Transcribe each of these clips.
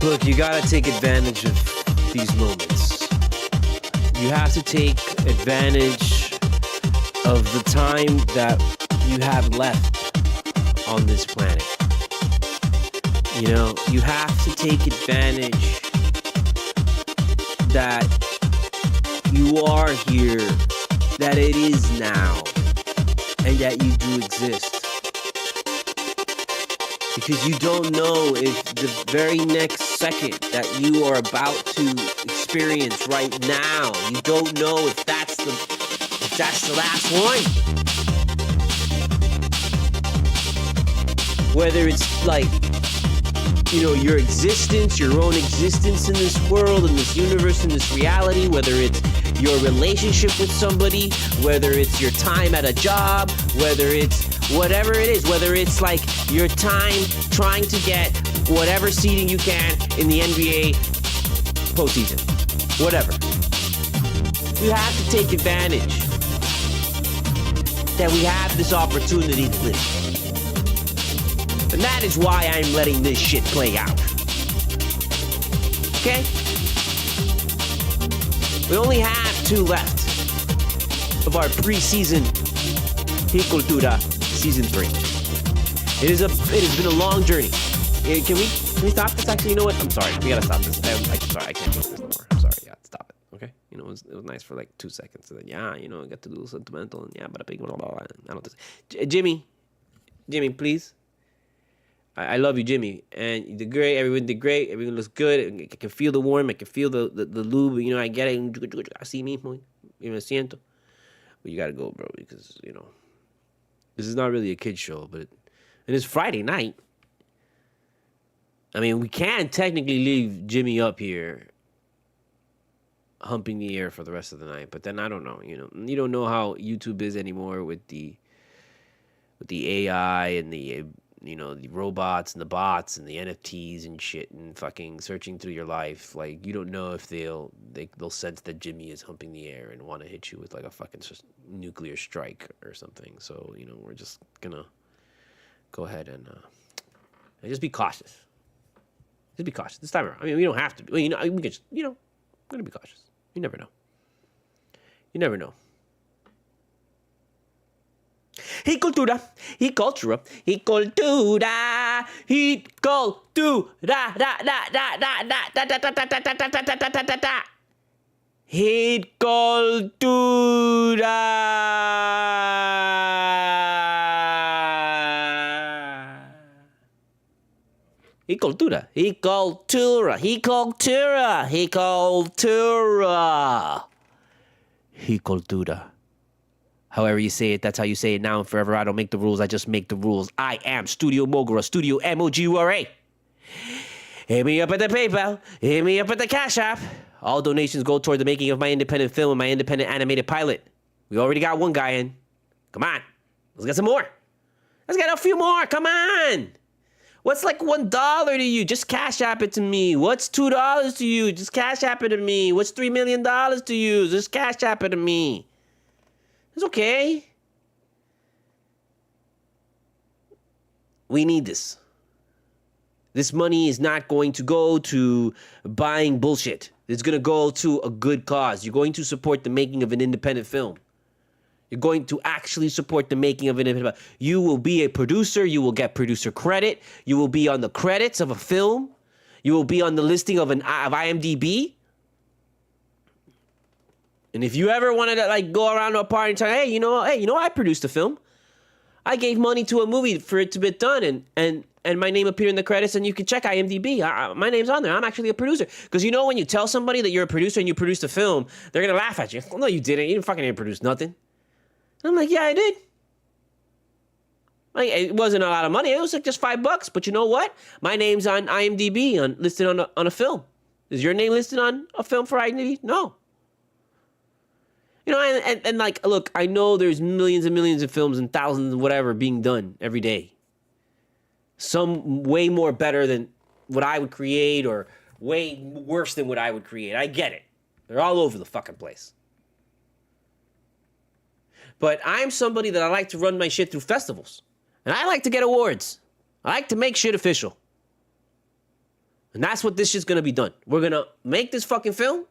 Look, you gotta take advantage of these moments. You have to take advantage of the time that you have left on this planet. You know, you have to take advantage that you are here, that it is now, and that you do exist. Because you don't know if the very next second that you are about to experience right now, you don't know if that's the last one. Whether it's like, you know, your existence, your own existence in this world, in this universe, in this reality, whether it's your relationship with somebody, whether it's your time at a job, whether it's whatever it is, whether it's like your time trying to get whatever seeding you can in the NBA postseason, whatever. You have to take advantage that we have this opportunity to live. And that is why I'm letting this shit play out. Okay? We only have 2 left of our preseason Cultura Season 3. It has been a long journey. Can we stop this? Actually, you know what? I'm sorry. We gotta stop this. I'm sorry. I can't do this no more. I'm sorry. Yeah, stop it. Okay? You know, it was nice for like 2 seconds. And then, yeah, you know, I got to do sentimental. And yeah, but a big blah, blah, blah. I don't Jimmy, please. I love you, Jimmy. And you did great. Everyone did great. Everyone looks good. I can feel the warmth. I can feel the lube. You know, I get it. Así mismo. Me siento. But you gotta go, bro, because, you know, this is not really a kid's show, but it is Friday night. I mean, we can technically leave Jimmy up here humping the air for the rest of the night, but then I don't know, you know. You don't know how YouTube is anymore with the AI and the, you know, the robots and the bots and the NFTs and shit and fucking searching through your life. Like, you don't know if they'll sense that Jimmy is humping the air and want to hit you with like a fucking nuclear strike or something. So, you know, we're just gonna go ahead and just be cautious. Just be cautious this time around. I mean, we don't have to be. Well, you know, we can just, you know, we're gonna be cautious. You never know. You never know. Cultura, cultura, cultura, cultura, da da da da da da da da da da da da da da da da da. Cultura. Cultura, cultura, cultura, cultura, cultura. However you say it, that's how you say it now and forever. I don't make the rules, I just make the rules. I am Studio Mogura, Studio M-O-G-U-R-A. Hit me up at the PayPal, hit me up at the CashApp. All donations go toward the making of my independent film and my independent animated pilot. We already got one guy in. Come on, let's get some more. Let's get a few more, come on. What's like $1 to you? Just Cash App it to me. What's $2 to you? Just Cash App it to me. What's $3 million to you? Just Cash App it to me. It's okay. We need this. This money is not going to go to buying bullshit. It's going to go to a good cause. You're going to support the making of an independent film. You're going to actually support the making of an independent film. You will be a producer. You will get producer credit. You will be on the credits of a film. You will be on the listing of IMDb. And if you ever wanted to like go around to a party and tell, hey, I produced a film. I gave money to a movie for it to be done, and my name appeared in the credits, and you can check IMDb. My name's on there. I'm actually a producer. Because when you tell somebody that you're a producer and you produced a film, they're going to laugh at you. No, you didn't. You didn't produce nothing. And I'm like, yeah, I did. Like, it wasn't a lot of money. It was like just $5. But you know what? My name's on IMDb, listed on a film. Is your name listed on a film for IMDb? No. And like, look, I know there's millions and millions of films and thousands and whatever being done every day. Some way more better than what I would create or way worse than what I would create. I get it. They're all over the fucking place. But I'm somebody that I like to run my shit through festivals. And I like to get awards. I like to make shit official. And that's what this shit's going to be done. We're going to make this fucking film.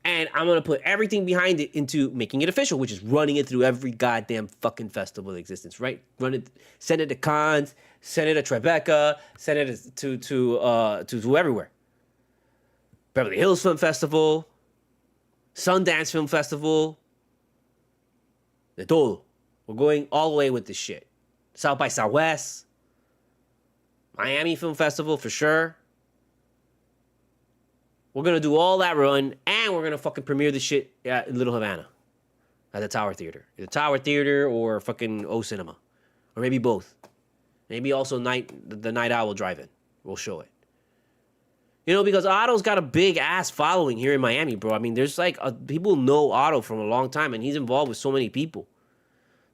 And I'm going to put everything behind it into making it official, which is running it through every goddamn fucking festival in existence, right? Send it to Cannes, send it to Tribeca, send it to everywhere. Beverly Hills Film Festival, Sundance Film Festival, de todo. We're going all the way with this shit. South by Southwest, Miami Film Festival for sure. We're going to do all that run, and we're going to fucking premiere the shit in Little Havana at the Tower Theater. The Tower Theater or fucking O Cinema. Or maybe both. Maybe also the Night Owl Drive-In. We'll show it. Because Otto's got a big-ass following here in Miami, bro. I mean, there's like, people know Otto from a long time, and he's involved with so many people.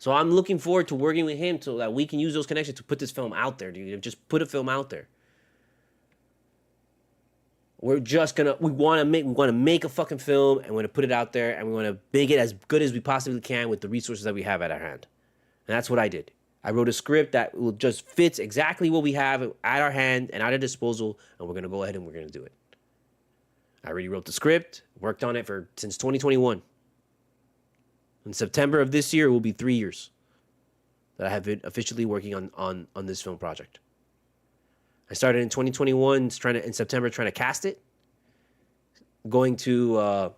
So I'm looking forward to working with him so that we can use those connections to put this film out there, dude. Just put a film out there. We're just we want to make a fucking film, and we're going to put it out there, and we want to make it as good as we possibly can with the resources that we have at our hand. And that's what I did. I wrote a script that will just fits exactly what we have at our hand and at our disposal, and we're going to go ahead and we're going to do it. I already wrote the script, worked on it since 2021. In September of this year, it will be 3 years that I have been officially working on this film project. I started in 2021, in September, trying to cast it. Going to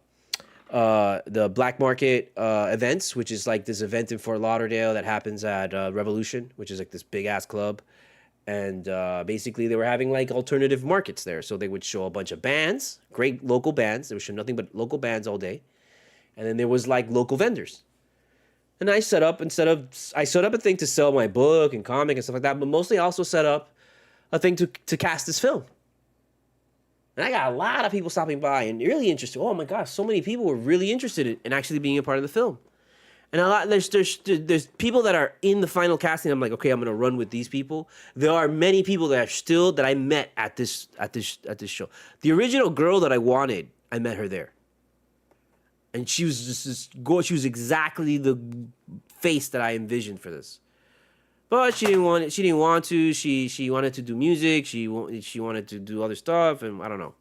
the Black Market events, which is like this event in Fort Lauderdale that happens at Revolution, which is like this big-ass club. And basically, they were having like alternative markets there. So they would show a bunch of bands, great local bands. They would show nothing but local bands all day. And then there was like local vendors. And I set up a thing to sell my book and comic and stuff like that, but mostly I also set up a thing to cast this film. And I got a lot of people stopping by and really interested. Oh my gosh, so many people were really interested in actually being a part of the film. And there's people that are in the final casting. I'm like, okay, I'm gonna run with these people. There are many people that I met at this show. The original girl that I wanted, I met her there. And she was she was exactly the face that I envisioned for this. But she didn't want it. She didn't want to. She wanted to do music. She wanted to do other stuff, and I don't know.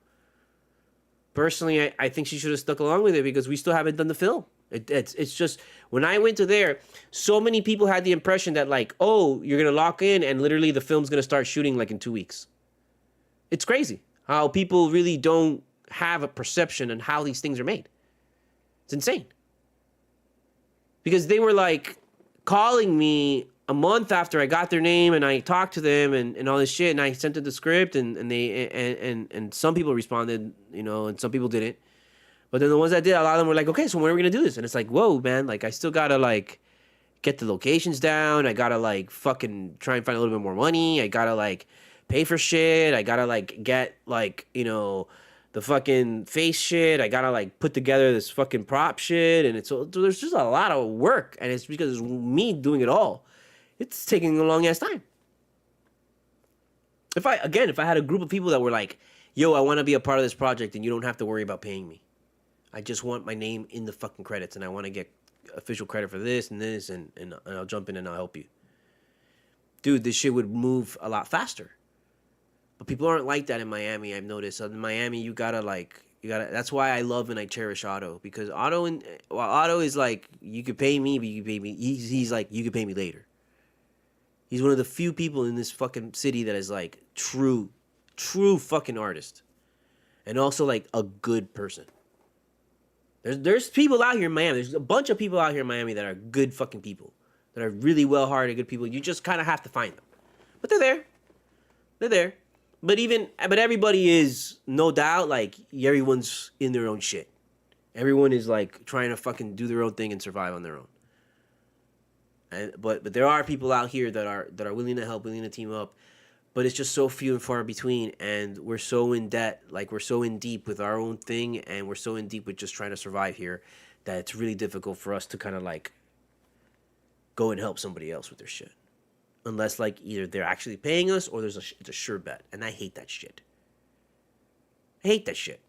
Personally, I think she should have stuck along with it because we still haven't done the film. It's just when I went to there, so many people had the impression that like, oh, you're gonna lock in, and literally the film's gonna start shooting like in 2 weeks. It's crazy how people really don't have a perception on how these things are made. It's insane. Because they were like calling me a month after I got their name and I talked to them and all this shit, and I sent them the script and some people responded, and some people didn't. But then the ones that did, a lot of them were like, okay, so when are we gonna do this? And it's like, whoa, man, like I still gotta like get the locations down. I gotta like fucking try and find a little bit more money. I gotta like pay for shit. I gotta like get like, the fucking face shit. I gotta like put together this fucking prop shit. And so there's just a lot of work. And it's because it's me doing it all. It's taking a long ass time. If I had a group of people that were like, yo, I want to be a part of this project and you don't have to worry about paying me. I just want my name in the fucking credits and I want to get official credit for this and this and I'll jump in and I'll help you. Dude, this shit would move a lot faster. But people aren't like that in Miami. I've noticed. In Miami, you gotta. That's why I love and I cherish Otto, because Otto is like, you could pay me, but you could pay me. He's like, you could pay me later. He's one of the few people in this fucking city that is like true fucking artist, and also like a good person. There's people out here in Miami. There's a bunch of people out here in Miami that are good fucking people, that are really well-hearted, good people. You just kind of have to find them, but they're there. They're there. But everybody is, no doubt, like, everyone's in their own shit. Everyone is like trying to fucking do their own thing and survive on their own. But there are people out here that are willing to help, willing to team up, but it's just so few and far between, and we're so in debt, like we're so in deep with our own thing, and we're so in deep with just trying to survive here, that it's really difficult for us to kind of like go and help somebody else with their shit. Unless, like, either they're actually paying us or it's a sure bet. And I hate that shit. I hate that shit.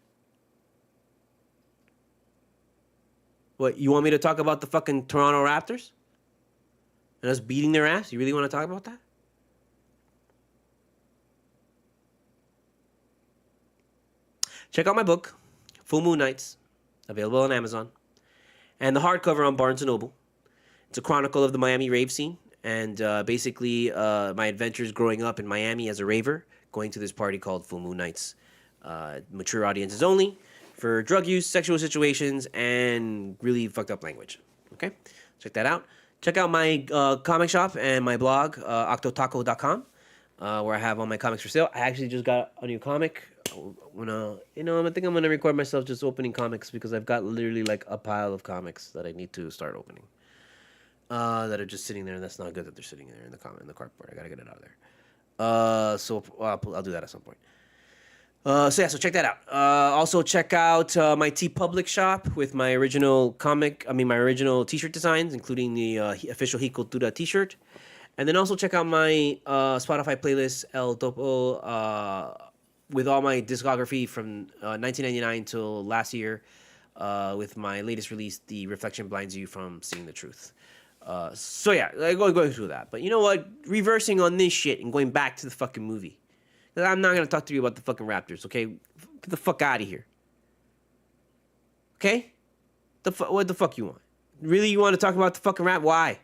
What, you want me to talk about the fucking Toronto Raptors? And us beating their ass? You really want to talk about that? Check out my book, Full Moon Nights, available on Amazon. And the hardcover on Barnes & Noble. It's a chronicle of the Miami rave scene. And basically, my adventures growing up in Miami as a raver, going to this party called Full Moon Nights. Mature audiences only, for drug use, sexual situations, and really fucked up language. Okay? Check that out. Check out my comic shop and my blog, octotaco.com, where I have all my comics for sale. I actually just got a new comic. I think I'm going to record myself just opening comics, because I've got literally like a pile of comics that I need to start opening. That are just sitting there, and that's not good that they're sitting there in the cardboard. I gotta get it out of there. So I'll do that at some point. So check that out. Also check out my TeePublic shop with my original my original t-shirt designs, including the official Cultura t-shirt. And then also check out my Spotify playlist, El Topo, with all my discography from 1999 till last year, with my latest release, The Reflection Blinds You from Seeing the Truth. Going through that. But you know what? Reversing on this shit and going back to the fucking movie. I'm not going to talk to you about the fucking Raptors, okay? Get the fuck out of here. Okay? What the fuck you want? Really, you want to talk about the fucking Rap? Why?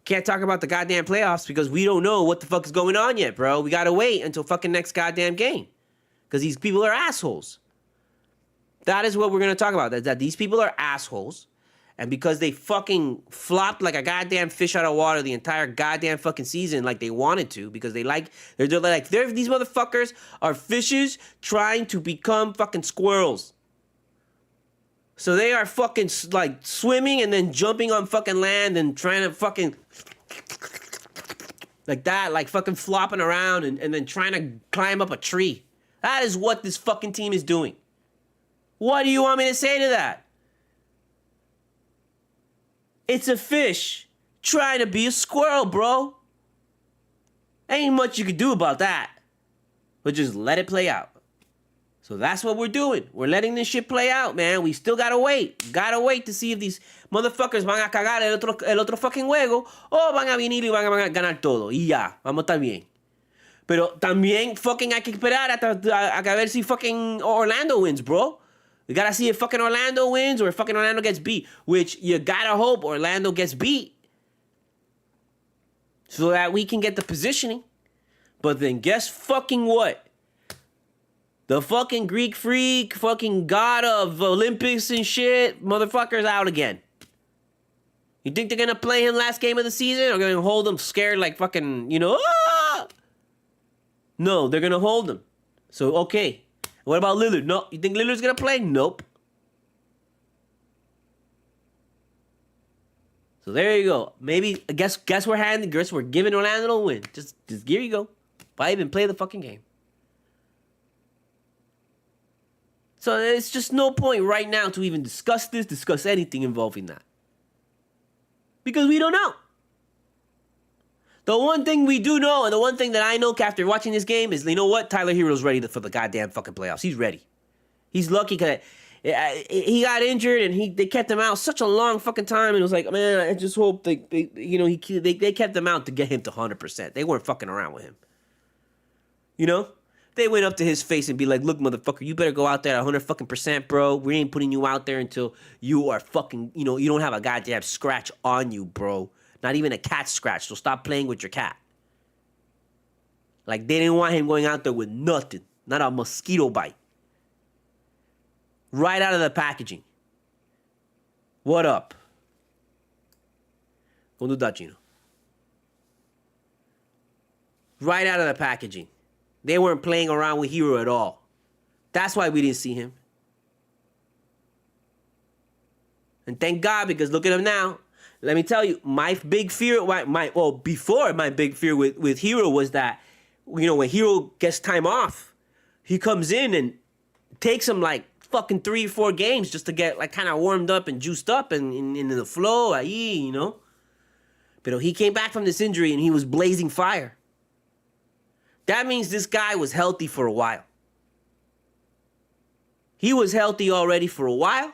Can't talk about the goddamn playoffs because we don't know what the fuck is going on yet, bro. We got to wait until fucking next goddamn game. Because these people are assholes. That is what we're going to talk about. That these people are assholes. And because they fucking flopped like a goddamn fish out of water the entire goddamn fucking season like they wanted to, because they're these motherfuckers are fishes trying to become fucking squirrels. So they are fucking like swimming and then jumping on fucking land and trying to fucking like that, like fucking flopping around and then trying to climb up a tree. That is what this fucking team is doing. What do you want me to say to that? It's a fish trying to be a squirrel, bro. Ain't much you can do about that. But just let it play out. So that's what we're doing. We're letting this shit play out, man. We still gotta wait. Gotta wait to see if these motherfuckers van a cagar el otro fucking juego o van a venir y van a ganar todo. Y ya, vamos a estar bien. Pero también fucking hay que esperar a ver si fucking Orlando wins, bro. We gotta see if fucking Orlando wins or if fucking Orlando gets beat. Which you gotta hope Orlando gets beat. So that we can get the positioning. But then guess fucking what? The fucking Greek freak, fucking god of Olympics and shit, motherfucker's out again. You think they're gonna play him last game of the season or gonna hold him scared like fucking, ah! No, they're gonna hold him. So, okay. What about Lillard? No, you think Lillard's gonna play? Nope. So there you go. Maybe guess we're giving Orlando a win. Just here you go. Why even play the fucking game? So it's just no point right now to even discuss anything involving that. Because we don't know. The one thing we do know, and the one thing that I know after watching this game is, you know what? Tyler Hero's ready for the goddamn fucking playoffs. He's ready. He's lucky because he got injured and they kept him out such a long fucking time. And it was like, man, I just hope they kept him out to get him to 100%. They weren't fucking around with him. You know? They went up to his face and be like, look, motherfucker, you better go out there at 100%, bro. We ain't putting you out there until you are fucking, you know, you don't have a goddamn scratch on you, bro. Not even a cat scratch, so stop playing with your cat. Like, they didn't want him going out there with nothing. Not a mosquito bite. Right out of the packaging. What up? Como tá, Gino? Right out of the packaging. They weren't playing around with Hero at all. That's why we didn't see him. And thank God, because look at him now. Let me tell you, my big fear, before my big fear with Hero was that, you know, when Hero gets time off, he comes in and takes him like fucking 3 or 4 games just to get like kind of warmed up and juiced up and in the flow, you know. But he came back from this injury and he was blazing fire. That means this guy was healthy for a while. He was healthy already for a while.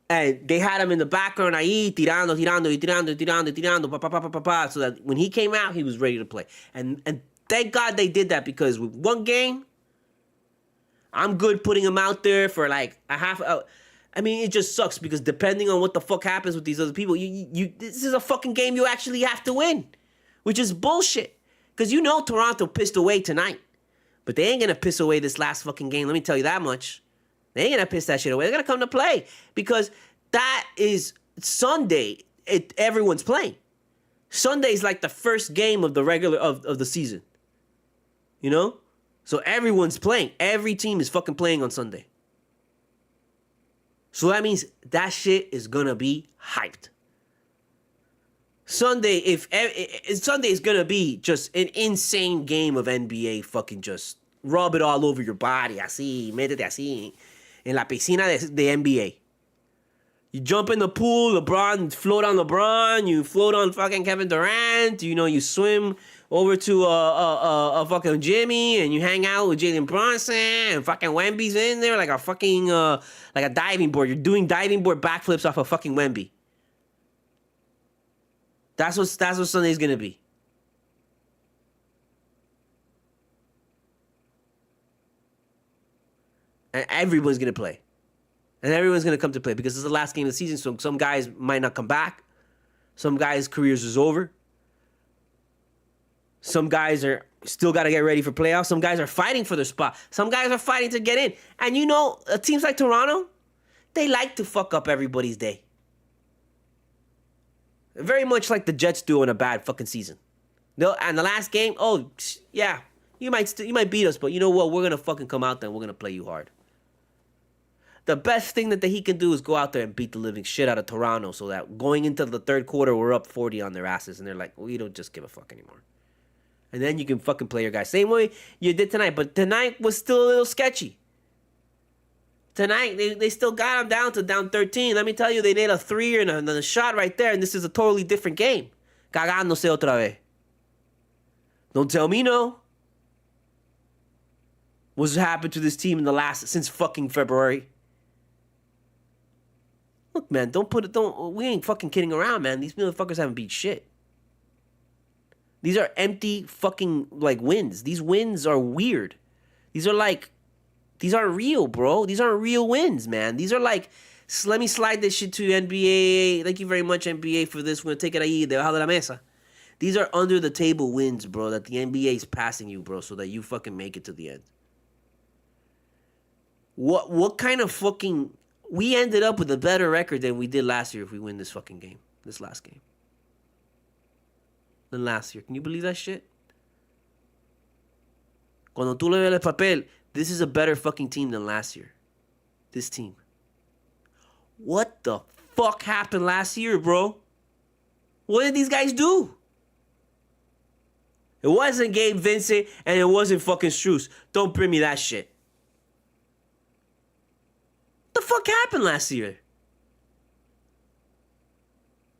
And they had him in the background, tirando, so that when he came out, he was ready to play. And thank God they did that, because with one game, I'm good putting him out there for like a half hour. I mean, it just sucks because depending on what the fuck happens with these other people, this is a fucking game you actually have to win, which is bullshit. Because you know Toronto pissed away tonight. But they ain't going to piss away this last fucking game. Let me tell you that much. They ain't going to piss that shit away. They're going to come to play. Because that is Sunday. Everyone's playing. Sunday's like the first game of the regular of the season. You know? So everyone's playing. Every team is fucking playing on Sunday. So that means that shit is going to be hyped. Sunday is gonna be just an insane game of NBA. Fucking just rub it all over your body, así, métete así, en la piscina de NBA. You jump in the pool, LeBron, float on LeBron. You float on fucking Kevin Durant. You know, you swim over to a fucking Jimmy, and you hang out with Jalen Brunson, and fucking Wemby's in there like a fucking like a diving board. You're doing diving board backflips off of fucking Wemby. That's what Sunday's gonna be. And everyone's gonna play. And everyone's gonna come to play because it's the last game of the season, so some guys might not come back. Some guys' careers is over. Some guys are still gotta get ready for playoffs. Some guys are fighting for their spot. Some guys are fighting to get in. And you know, teams like Toronto, they like to fuck up everybody's day. Very much like the Jets do in a bad fucking season. And the last game, oh, yeah, you might beat us, but you know what? We're going to fucking come out there and we're going to play you hard. The best thing that he can do is go out there and beat the living shit out of Toronto so that going into the third quarter, we're up 40 on their asses. And they're like, we don't just give a fuck anymore. And then you can fucking play your guys. Same way you did tonight. But tonight was still a little sketchy. Tonight, they still got him down 13. Let me tell you, they made a 3 and a shot right there, and this is a totally different game. Cagándose otra vez. Don't tell me no. What's happened to this team since fucking February? Look, man, we ain't fucking kidding around, man. These motherfuckers haven't beat shit. These are empty fucking, like, wins. These wins are weird. These aren't real, bro. These aren't real wins, man. These are like, let me slide this shit to NBA. Thank you very much, NBA, for this. We're going to take it ahí, debajo de la mesa. These are under the table wins, bro, that the NBA is passing you, bro, so that you fucking make it to the end. What kind of fucking... We ended up with a better record than we did last year if we win this fucking game. This last game. Than last year. Can you believe that shit? Cuando tú le ves el papel... This is a better fucking team than last year. This team. What the fuck happened last year, bro? What did these guys do? It wasn't Gabe Vincent and it wasn't fucking Strus. Don't bring me that shit. What the fuck happened last year?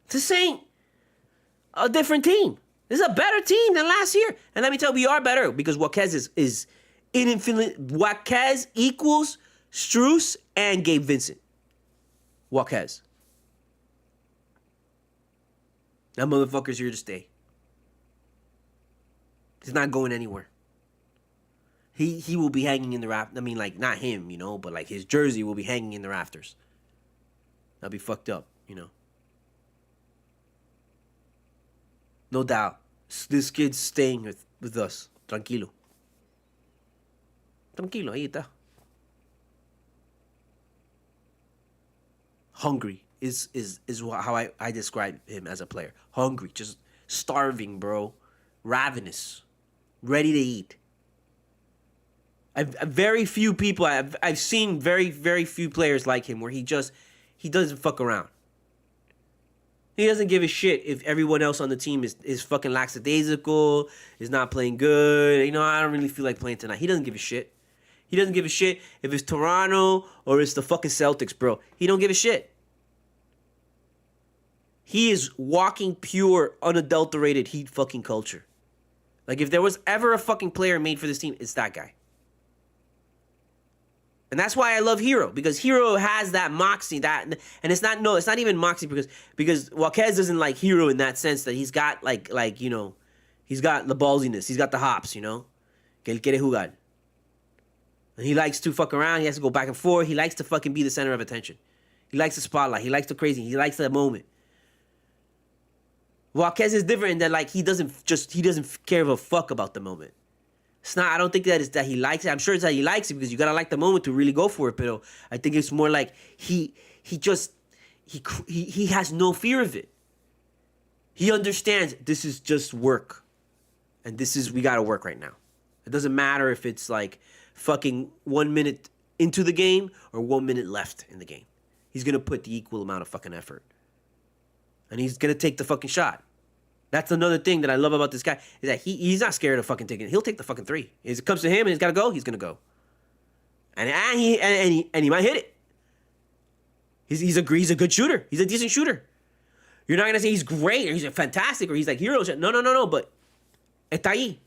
This ain't a different team. This is a better team than last year. And let me tell you, we are better because Jaquez is infinite. Jaquez equals Strus and Gabe Vincent. Jaquez. That motherfucker's here to stay. He's not going anywhere. he will be hanging in the rafters. I mean, like, not him, but like his jersey will be hanging in the rafters. That'll be fucked up, No doubt. This kid's staying with us. Tranquilo. Tranquilo, ahí está. Hungry is how I describe him as a player. Hungry, just starving, bro. Ravenous. Ready to eat. Very few people, I've seen very, very few players like him where he doesn't fuck around. He doesn't give a shit if everyone else on the team is fucking lackadaisical, is not playing good. I don't really feel like playing tonight. He doesn't give a shit. He doesn't give a shit if it's Toronto or it's the fucking Celtics, bro. He don't give a shit. He is walking pure, unadulterated Heat fucking culture. Like, if there was ever a fucking player made for this team, it's that guy. And that's why I love Hero, because Hero has that moxie, and it's not even moxie because Jaquez doesn't like Hero in that sense that he's got he's got the ballsiness, he's got the hops, que él quiere jugar. And he likes to fuck around, he has to go back and forth, he likes to fucking be the center of attention. He likes the spotlight, he likes the crazy, he likes the moment. Jaquez is different in that he doesn't care of a fuck about the moment. It's not. I don't think that is that he likes it. I'm sure it's that he likes it because you gotta like the moment to really go for it. But I think it's more like he has no fear of it. He understands this is just work, and we gotta work right now. It doesn't matter if it's like fucking 1 minute into the game or 1 minute left in the game. He's gonna put the equal amount of fucking effort, and he's gonna take the fucking shot. That's another thing that I love about this guy is that he's not scared of fucking taking it. He'll take the fucking three. If it comes to him and he's got to go, he's gonna go. And he might hit it. He's a good shooter. He's a decent shooter. You're not gonna say he's great or he's fantastic or he's like Hero. No. But está ahí.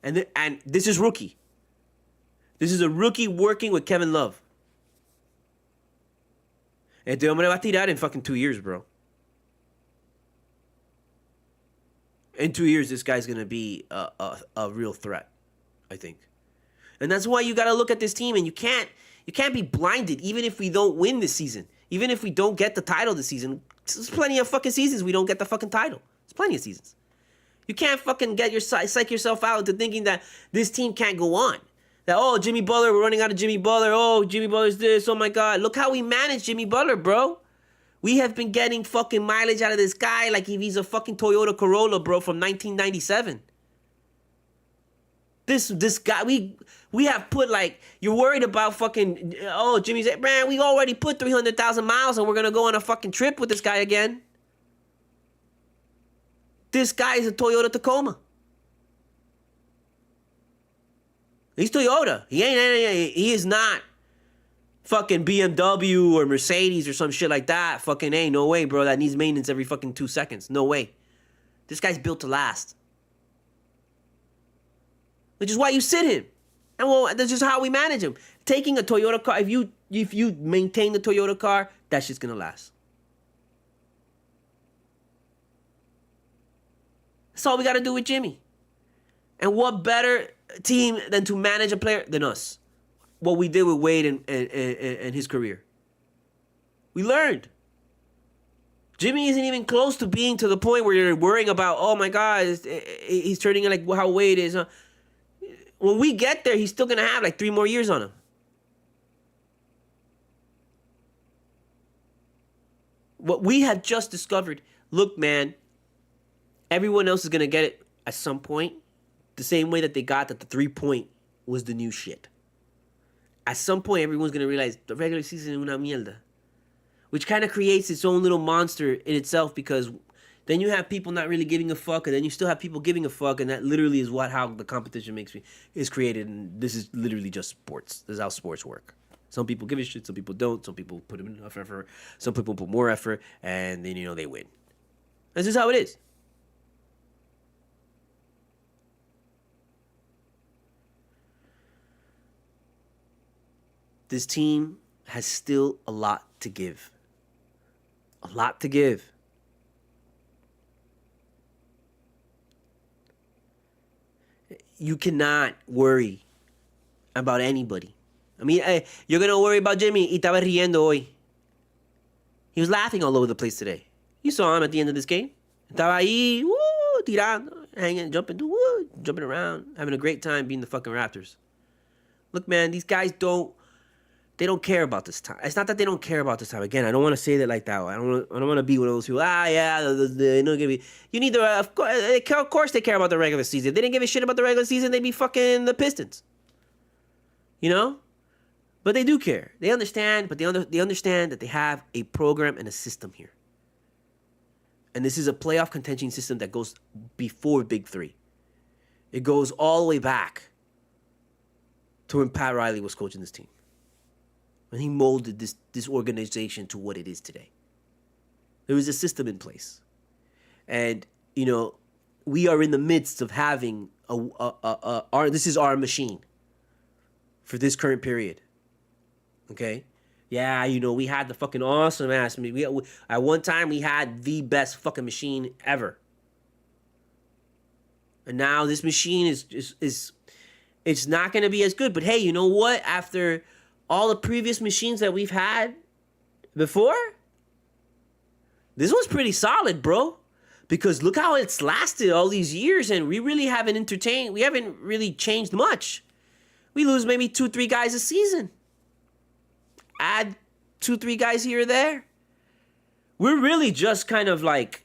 And this is rookie. This is a rookie working with Kevin Love. Este hombre va a tirar in fucking 2 years, bro. In 2 years, this guy's going to be a real threat, I think. And that's why you got to look at this team, and you can't be blinded, even if we don't win this season. Even if we don't get the title this season. There's plenty of fucking seasons we don't get the fucking title. There's plenty of seasons. You can't fucking psych yourself out into thinking that this team can't go on. That, Jimmy Butler, we're running out of Jimmy Butler. Jimmy Butler's this. Oh, my God. Look how we manage Jimmy Butler, bro. We have been getting fucking mileage out of this guy like if he's a fucking Toyota Corolla, bro, from 1997. This guy, we have put you're worried about fucking, Jimmy's, man, we already put 300,000 miles and we're going to go on a fucking trip with this guy again. This guy is a Toyota Tacoma. He's Toyota. He is not fucking BMW or Mercedes or some shit like that. Fucking ain't no way, bro. That needs maintenance every fucking 2 seconds. No way. This guy's built to last. Which is why you sit him. And that's just how we manage him. Taking a Toyota car, if you maintain the Toyota car, that shit's gonna last. That's all we gotta do with Jimmy. And what better team than to manage a player than us? What we did with Wade and his career. We learned. Jimmy isn't even close to being to the point where you're worrying about, oh my God, he's turning like how Wade is. When we get there, he's still going to have 3 more years on him. What we have just discovered, look, man, everyone else is going to get it at some point, the same way that they got that the 3-point was the new shit. At some point, everyone's going to realize the regular season is una mierda. Which kind of creates its own little monster in itself because then you have people not really giving a fuck and then you still have people giving a fuck and that literally is how the competition is created and this is literally just sports. This is how sports work. Some people give a shit, some people don't. Some people put in enough effort. Some people put more effort and then, they win. This is how it is. This team has still a lot to give. A lot to give. You cannot worry about anybody. I mean, you're going to worry about Jimmy. Y estaba riendo hoy. He was laughing all over the place today. You saw him at the end of this game. Estaba ahí, woo, tirando, hanging, jumping around, having a great time being the fucking Raptors. Look, man, these guys don't care about this time. It's not that they don't care about this time. Again, I don't want to say that like that. I don't want to be one of those people. They don't give me. You need to. Of course, they care about the regular season. If they didn't give a shit about the regular season, they'd be fucking the Pistons. You know, but they do care. They understand, but they understand that they have a program and a system here. And this is a playoff contention system that goes before Big Three. It goes all the way back to when Pat Riley was coaching this team. When he molded this organization to what it is today. There was a system in place. And, you know, we are in the midst of having this is our machine for this current period. Okay? Yeah, you know, we had the fucking awesome ass. At one time, we had the best fucking machine ever. And now this machine is it's not going to be as good. But hey, you know what? After all the previous machines that we've had before, this one's pretty solid, bro. Because look how it's lasted all these years, and we really haven't really changed much. We lose maybe 2-3 guys a season. Add 2-3 guys here or there. We're really just kind of like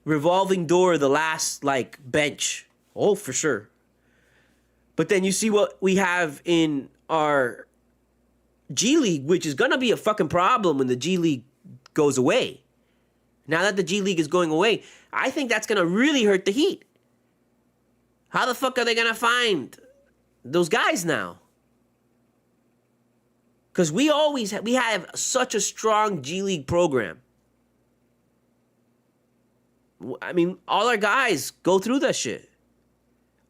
revolving door the last like bench. Oh, for sure. But then you see what we have in our G League, which is going to be a fucking problem when the G League goes away. Now that the G League is going away, I think that's going to really hurt the Heat. How the fuck are they going to find those guys now? Because we have such a strong G League program. I mean, all our guys go through that shit.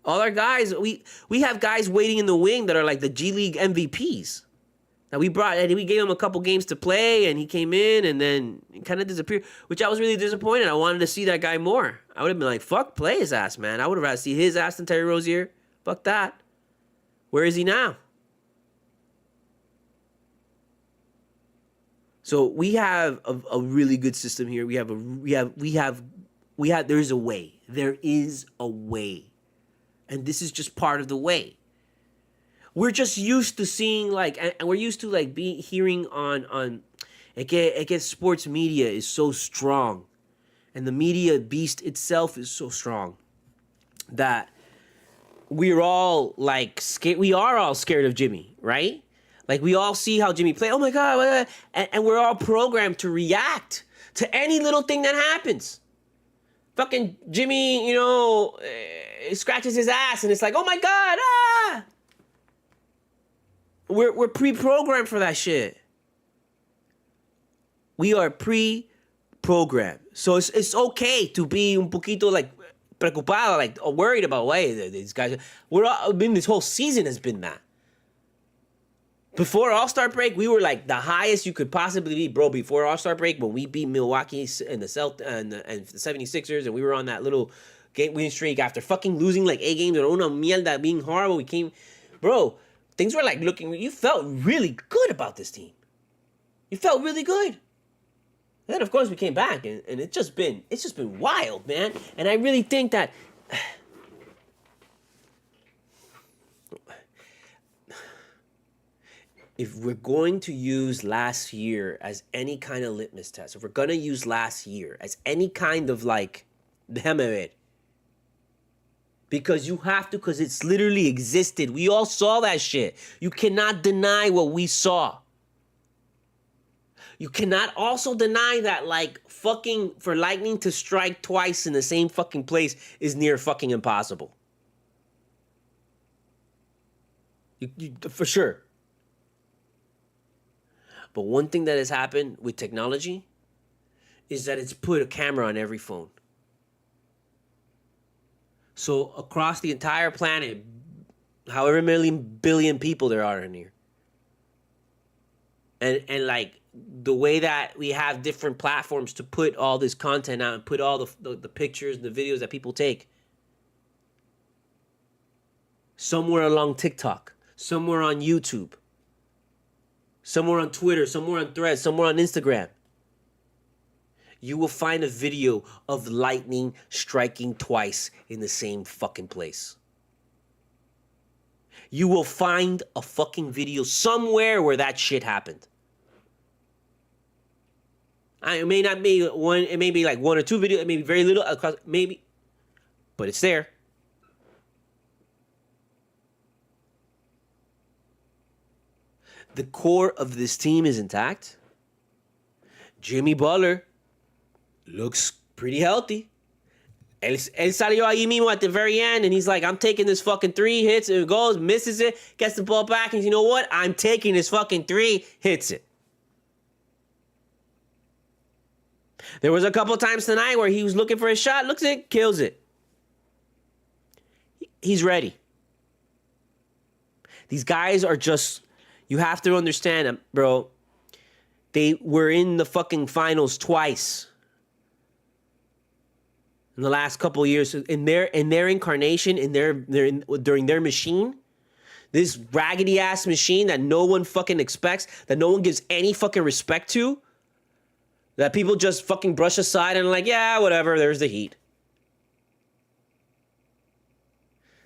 All our guys, we have guys waiting in the wing that are like the G League MVPs. Now we gave him a couple games to play, and he came in and then kind of disappeared, which I was really disappointed. I wanted to see that guy more. I would have been like, fuck, play his ass, man. I would have rather see his ass than Terry Rozier. Fuck that. Where is he now? So we have a really good system here. There is a way. There is a way. And this is just part of the way. We're just used to seeing and we're used to hearing on it gets sports media is so strong, and the media beast itself is so strong that we're all scared. We are all scared of Jimmy, right? Like we all see how Jimmy play. Oh my God, and we're all programmed to react to any little thing that happens. Fucking Jimmy, scratches his ass, and it's like, oh my God, ah! We're pre-programmed for that shit. We are pre-programmed. So it's okay to be un poquito preocupado, worried about these guys. This whole season has been that. Before All-Star break, we were the highest you could possibly be, bro. Before All-Star break, when we beat Milwaukee and the 76ers, and we were on that little game winning streak after fucking losing 8 games or una mierda, being horrible, we came, bro. Things were looking. You felt really good about this team. You felt really good. And then of course we came back, and it's just been wild, man. And I really think that if we're going to use last year as any kind of litmus test, if we're going to use last year as any kind of déjame because you have to, because it's literally existed. We all saw that shit. You cannot deny what we saw. You cannot also deny that fucking for lightning to strike twice in the same fucking place is near fucking impossible. For sure. But one thing that has happened with technology is that it's put a camera on every phone. So across the entire planet, however many billion people there are in here, and the way that we have different platforms to put all this content out and put all the pictures and the videos that people take, somewhere along TikTok, somewhere on YouTube, somewhere on Twitter, somewhere on Threads, somewhere on Instagram, you will find a video of lightning striking twice in the same fucking place. You will find a fucking video somewhere where that shit happened. It may not be one, it may be like one or two videos, it may be very little, maybe, but it's there. The core of this team is intact. Jimmy Butler looks pretty healthy. Él salió ahí mismo at the very end, and he's like, I'm taking this fucking three, hits it, goes, misses it, gets the ball back, and you know what? I'm taking this fucking three, hits it. There was a couple times tonight where he was looking for a shot, looks at it, kills it. He's ready. These guys are just, you have to understand, bro, they were in the fucking finals twice in the last couple of years. In their incarnation, during their machine, this raggedy ass machine that no one fucking expects, that no one gives any fucking respect to, that people just fucking brush aside and like, yeah, whatever, there's the Heat.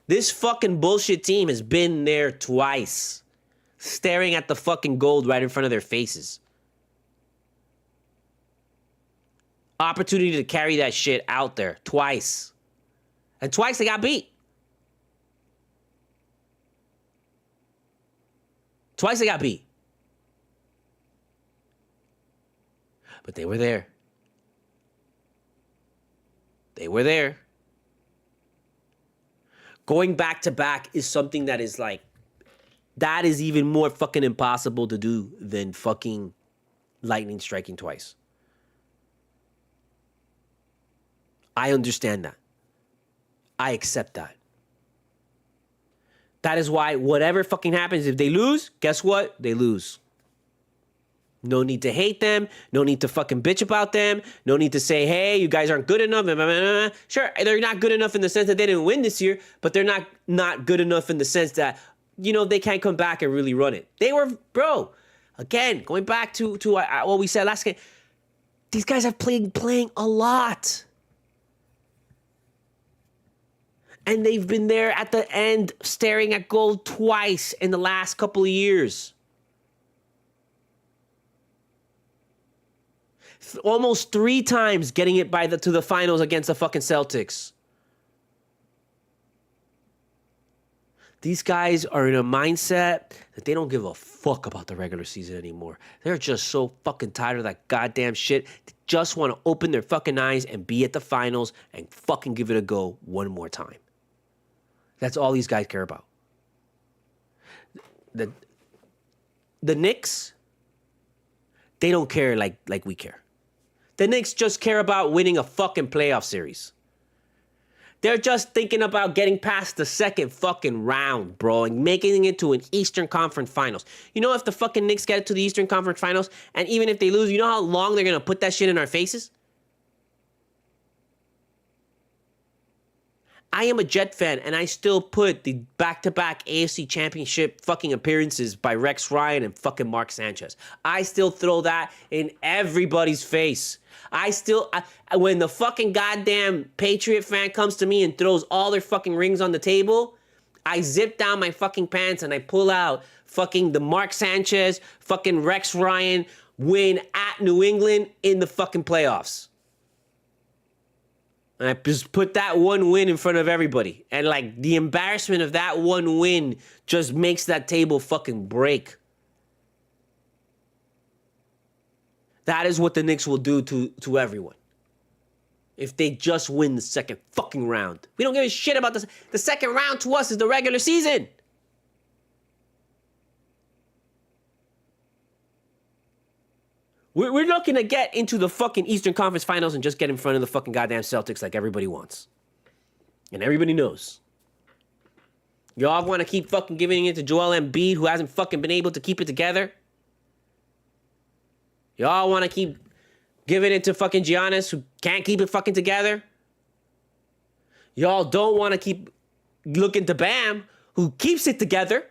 This fucking bullshit team has been there twice, staring at the fucking gold right in front of their faces. Opportunity to carry that shit out there twice. And twice they got beat. Twice they got beat. But they were there. They were there. Going back to back is something that is like, that is even more fucking impossible to do than fucking lightning striking twice. I understand that. I accept that. That is why whatever fucking happens, if they lose, guess what? They lose. No need to hate them. No need to fucking bitch about them. No need to say, hey, you guys aren't good enough. Sure, they're not good enough in the sense that they didn't win this year, but they're not good enough in the sense that, you know, they can't come back and really run it. They were, bro, again, going back to what we said last game, these guys have playing a lot. And they've been there at the end staring at goal twice in the last couple of years. Almost 3 times getting it to the finals against the fucking Celtics. These guys are in a mindset that they don't give a fuck about the regular season anymore. They're just so fucking tired of that goddamn shit. They just want to open their fucking eyes and be at the finals and fucking give it a go one more time. That's all these guys care about. The Knicks, they don't care like we care. The Knicks just care about winning a fucking playoff series. They're just thinking about getting past the second fucking round, bro, and making it to an Eastern Conference Finals. You know, if the fucking Knicks get to the Eastern Conference Finals, and even if they lose, you know how long they're going to put that shit in our faces? I am a Jet fan, and I still put the back-to-back AFC Championship fucking appearances by Rex Ryan and fucking Mark Sanchez. I still throw that in everybody's face. When the fucking goddamn Patriot fan comes to me and throws all their fucking rings on the table, I zip down my fucking pants and I pull out fucking the Mark Sanchez, fucking Rex Ryan win at New England in the fucking playoffs. And I just put that one win in front of everybody. And like the embarrassment of that one win just makes that table fucking break. That is what the Knicks will do to everyone. If they just win the second fucking round. We don't give a shit about the second round to us is the regular season. We're looking to get into the fucking Eastern Conference Finals and just get in front of the fucking goddamn Celtics like everybody wants. And everybody knows. Y'all want to keep fucking giving it to Joel Embiid, who hasn't fucking been able to keep it together? Y'all want to keep giving it to fucking Giannis, who can't keep it fucking together? Y'all don't want to keep looking to Bam, who keeps it together?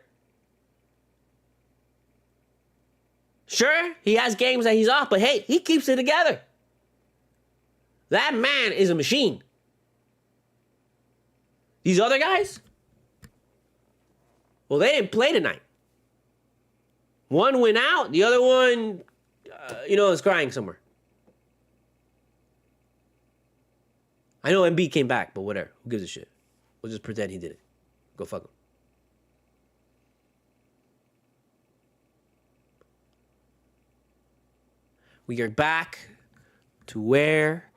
Sure, he has games that he's off, but hey, he keeps it together. That man is a machine. These other guys, well, they didn't play tonight. One went out, the other one, is crying somewhere. I know Embiid came back, but whatever. Who gives a shit? We'll just pretend he did it. Go fuck him. We are back to where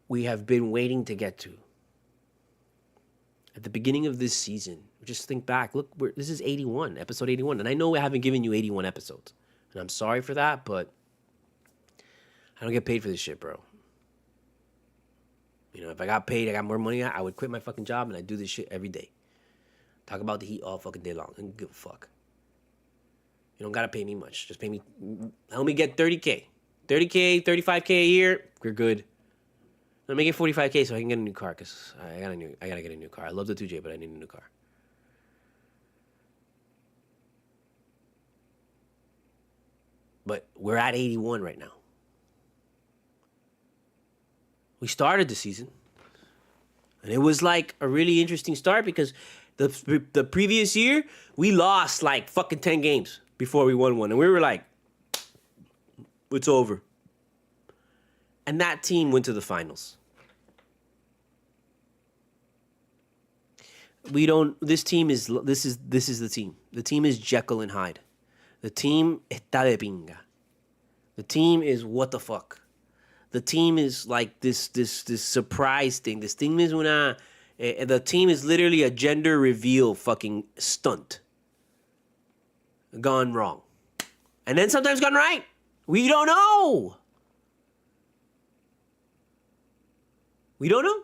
we have been waiting to get to. At the beginning of this season, just think back. Look, this is 81, episode 81. And I know I haven't given you 81 episodes. And I'm sorry for that, but I don't get paid for this shit, bro. If I got paid, I got more money, I would quit my fucking job and I'd do this shit every day. Talk about the Heat all fucking day long. I don't give a fuck. You don't gotta pay me much. Just pay me, help me get 30K. 30K, 35K a year, we're good. I'm making 45K so I can get a new car because I gotta get a new car. I love the 2J, but I need a new car. But we're at 81 right now. We started the season, and it was like a really interesting start because the previous year, we lost like fucking 10 games before we won one. And we were like, it's over. And that team went to the finals. This is the team. The team is Jekyll and Hyde. The team está de pinga. The team is what the fuck. The team is like this surprise thing. This thing is the team is literally a gender reveal fucking stunt. Gone wrong. And then sometimes gone right. We don't know. We don't know.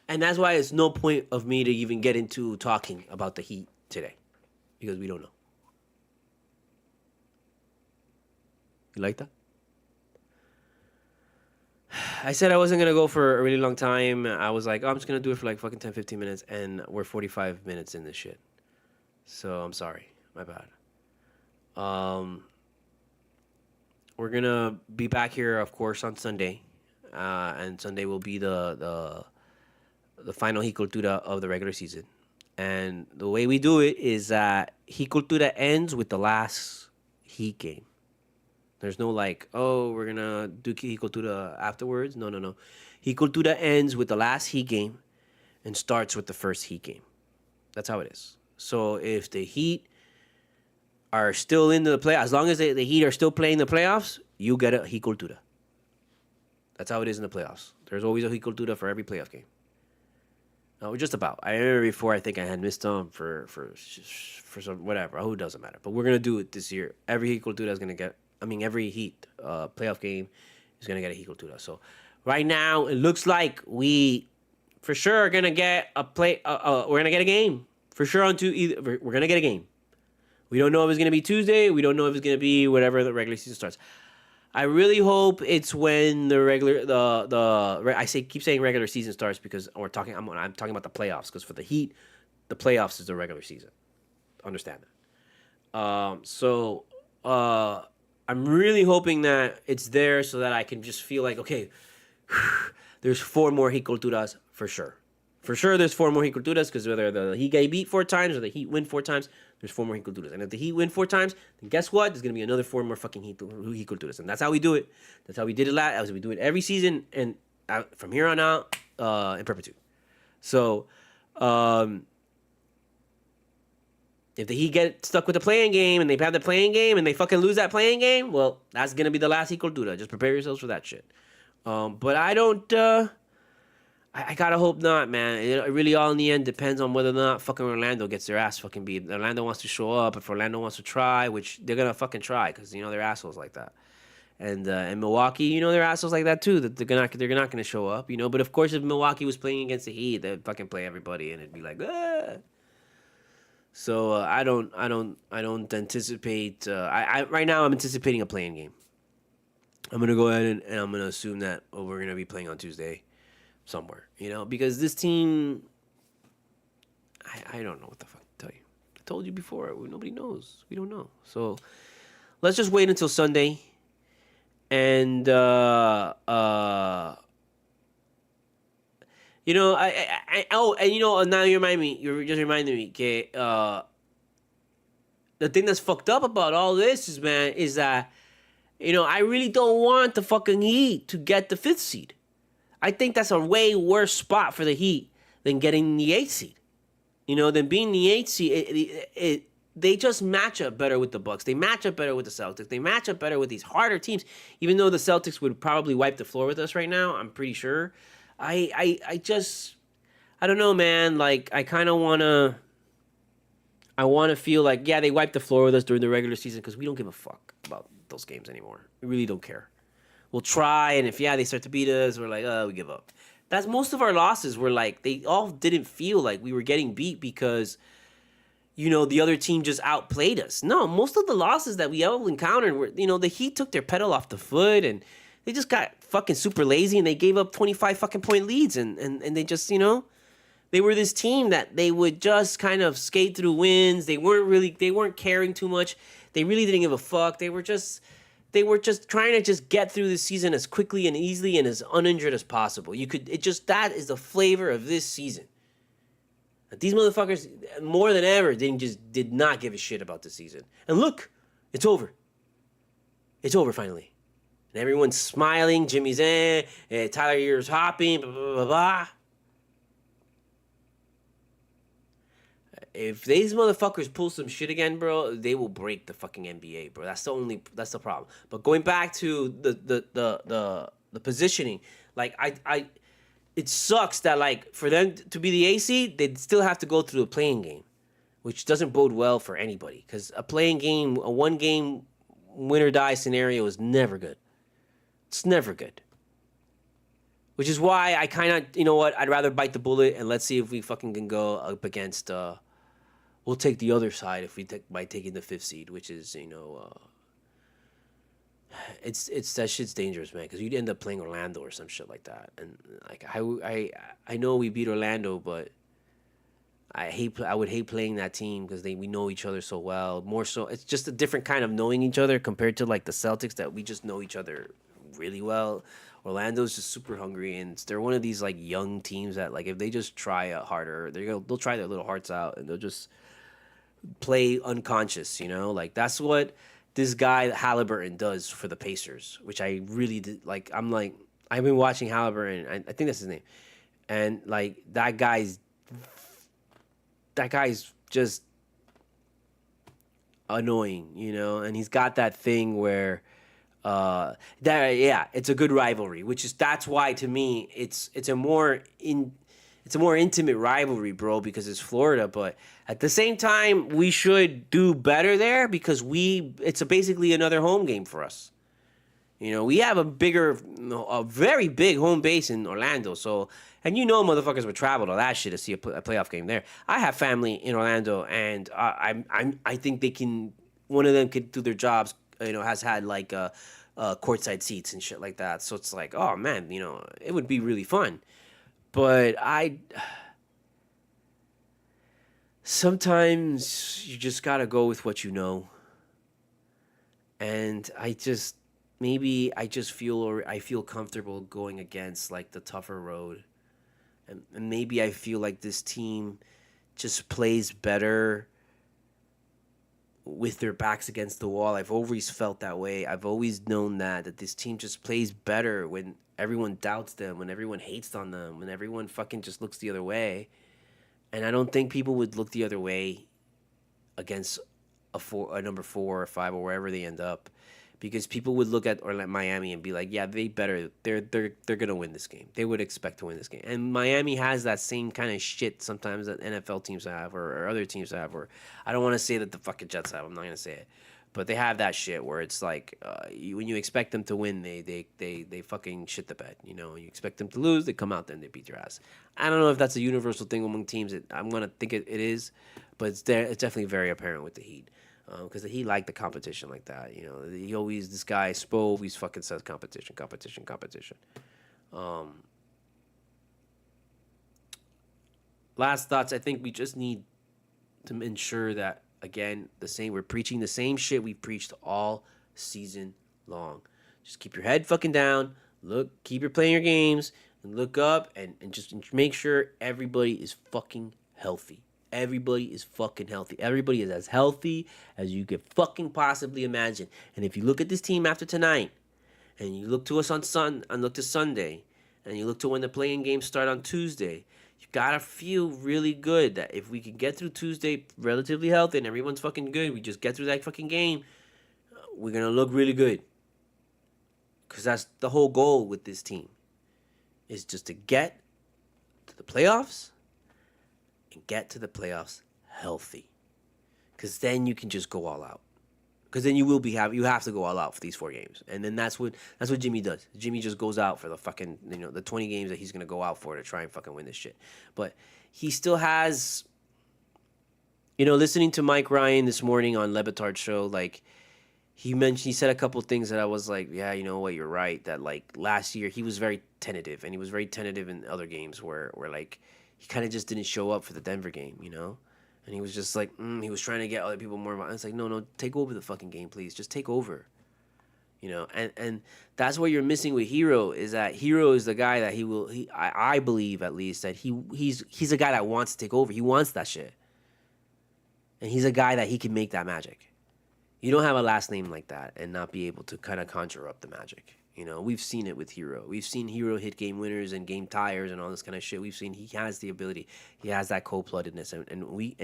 And that's why it's no point of me to even get into talking about the Heat today. Because we don't know. You like that? I said I wasn't going to go for a really long time. I was like, I'm just going to do it for like fucking 10, 15 minutes. And we're 45 minutes in this shit. So I'm sorry. My bad. We're going to be back here, of course, on Sunday. And Sunday will be the final Heat Cultura of the regular season. And the way we do it is that Heat Cultura ends with the last Heat game. There's no like, oh, we're going to do Heat Cultura afterwards. No. Heat Cultura ends with the last Heat game and starts with the first Heat game. That's how it is. So if the Heat are still in the play, as long as the Heat are still playing the playoffs, you get a Heat Cultura. That's how it is in the playoffs. There's always a Heat Cultura for every playoff game. No, just about. I remember before, I think I had missed them for some, whatever. Who doesn't matter. But we're going to do it this year. Every Heat Cultura is going to get, every Heat playoff game is going to get a Heat Cultura. So right now, it looks like we for sure are going to get a play. We're going to get a game. For sure on Tuesday. We're going to get a game. We don't know if it's going to be Tuesday. We don't know if it's going to be whatever the regular season starts. I really hope it's when the keep saying regular season starts because I'm talking about the playoffs, because for the Heat, the playoffs is the regular season. Understand that. So I'm really hoping that it's there so that I can just feel like, okay, there's 4 more Heat Culturas for sure. For sure, there's 4 more Heat Culturas, because whether the Heat get beat 4 times or the Heat win 4 times, there's 4 more Heat Culturas. And if the Heat win 4 times, then guess what? There's going to be another 4 more fucking Heat Culturas. And that's how we do it. That's how we did it last. As we do it every season and from here on out in perpetuity. So, if the Heat get stuck with the playing game and they have the playing game and they fucking lose that playing game, well, that's going to be the last Heat Cultura. Just prepare yourselves for that shit. But I don't... I gotta hope not, man. It really all in the end depends on whether or not fucking Orlando gets their ass fucking beat. Orlando wants to show up. If Orlando wants to try, which they're gonna fucking try, because they're assholes like that. And Milwaukee, they're assholes like that too. That they're not gonna show up, But of course, if Milwaukee was playing against the Heat, they'd fucking play everybody, and it'd be like, ah. So I don't anticipate. Right now I'm anticipating a playing game. I'm gonna go ahead and I'm gonna assume that we're gonna be playing on Tuesday. Somewhere, because this team, I don't know what the fuck to tell you. told you before. Nobody knows. We don't know. So let's just wait until Sunday. And you know, and you know, now you remind me. You just reminded me. Okay, the thing that's fucked up about all this is that you know I really don't want the fucking Heat to get the 5th seed. I think that's a way worse spot for the Heat than getting the 8th seed. You know, than being the 8th seed. They just match up better with the Bucks. They match up better with the Celtics. They match up better with these harder teams. Even though the Celtics would probably wipe the floor with us right now, I'm pretty sure. I don't know, man. Like I want to feel like they wiped the floor with us during the regular season because we don't give a fuck about those games anymore. We really don't care. We'll try, and if they start to beat us, we're like, oh, we give up. That's most of our losses were like they all didn't feel like we were getting beat because you know, the other team just outplayed us. No, most of the losses that we all encountered were, you know, the Heat took their pedal off the foot and they just got fucking super lazy and they gave up 25 fucking point leads and they just, you know, they were this team that they would just kind of skate through wins. They weren't caring too much. They really didn't give a fuck. They were just trying to just get through the season as quickly and easily and as uninjured as possible. That is the flavor of this season. These motherfuckers, more than ever, did not give a shit about the season. And look, it's over. It's over finally. And everyone's smiling. Jimmy's Tyler Hero's hopping, blah, blah, blah, blah. If these motherfuckers pull some shit again, bro, they will break the fucking NBA, bro. That's the problem. But going back to the positioning, like it sucks that like for them to be the AC, they'd still have to go through a playing game, which doesn't bode well for anybody. Because a playing game, a 1-game win or die scenario is never good. It's never good. Which is why I kind of, you know what, I'd rather bite the bullet and let's see if we fucking can go up against. We'll take the other side if by taking the 5th seed, which is it's that shit's dangerous, man, because you'd end up playing Orlando or some shit like that. And like I know we beat Orlando, but I would hate playing that team because we know each other so well. More so, it's just a different kind of knowing each other compared to like the Celtics that we just know each other really well. Orlando's just super hungry, and they're one of these like young teams that like if they just try harder, they'll try their little hearts out and they'll just play unconscious. You know, like that's what this guy Halliburton does for the Pacers, which I really did. Like, I've been watching Halliburton. I think that's his name, and like that guy's just annoying, you know. And he's got that thing where, it's a good rivalry, that's why to me it's a more intimate rivalry, bro, because it's Florida. But at the same time, we should do better there because it's basically another home game for us. You know, we have a very big home base in Orlando. So, and you know, motherfuckers would travel to that shit to see a playoff game there. I have family in Orlando, and I think one of them could do their jobs. You know, has had like courtside seats and shit like that. So it's like, oh man, you know, it would be really fun. But sometimes you just gotta go with what you know. And I feel comfortable going against like the tougher road. And maybe I feel like this team just plays better with their backs against the wall. I've always felt that way. I've always known that this team just plays better when everyone doubts them, when everyone hates on them, when everyone fucking just looks the other way. And I don't think people would look the other way against a number 4 or 5 or wherever they end up, because people would look at Miami and be like, yeah, they better. They're gonna win this game. They would expect to win this game. And Miami has that same kind of shit sometimes that NFL teams have or other teams have. Or I don't want to say that the fucking Jets have. I'm not gonna say it, but they have that shit where it's like when you expect them to win, they fucking shit the bed. You know, you expect them to lose, they come out there and they beat your ass. I don't know if that's a universal thing among teams. I'm gonna think it is, but it's definitely very apparent with the Heat. Because he liked the competition like that, you know. This guy Spo always fucking says competition. Last thoughts. I think we just need to ensure that, again, we're preaching the same shit we've preached all season long. Just keep your head fucking down. Keep your playing your games, and look up, and just make sure everybody is fucking healthy. Everybody is fucking healthy. Everybody is as healthy as you could fucking possibly imagine. And if you look at this team after tonight, and you look to us look to Sunday, and you look to when the playing games start on Tuesday, you gotta feel really good that if we can get through Tuesday relatively healthy and everyone's fucking good, we just get through that fucking game, we're gonna look really good. Because that's the whole goal with this team, is just to get to the playoffs and get to the playoffs healthy. Because then you can just go all out. Because then you have to go all out for these 4 games. And then that's what Jimmy does. Jimmy just goes out for the fucking, the 20 games that he's going to go out for to try and fucking win this shit. But he still has, listening to Mike Ryan this morning on Le Batard's show, like, he said a couple of things that I was like, yeah, you know what, you're right. That, like, last year he was very tentative, and he was very tentative in other games where like, he kind of just didn't show up for the Denver game, And he was just like, he was trying to get other people more involved. It's like, no, take over the fucking game, please. Just take over. And that's what you're missing with Hero, is that Hero is the guy that I believe at least, that he's a guy that wants to take over. He wants that shit. And he's a guy that he can make that magic. You don't have a last name like that and not be able to kind of conjure up the magic. We've seen it with Hero. We've seen Hero hit game winners and game tires and all this kind of shit. We've seen he has the ability. He has that cold-bloodedness, and we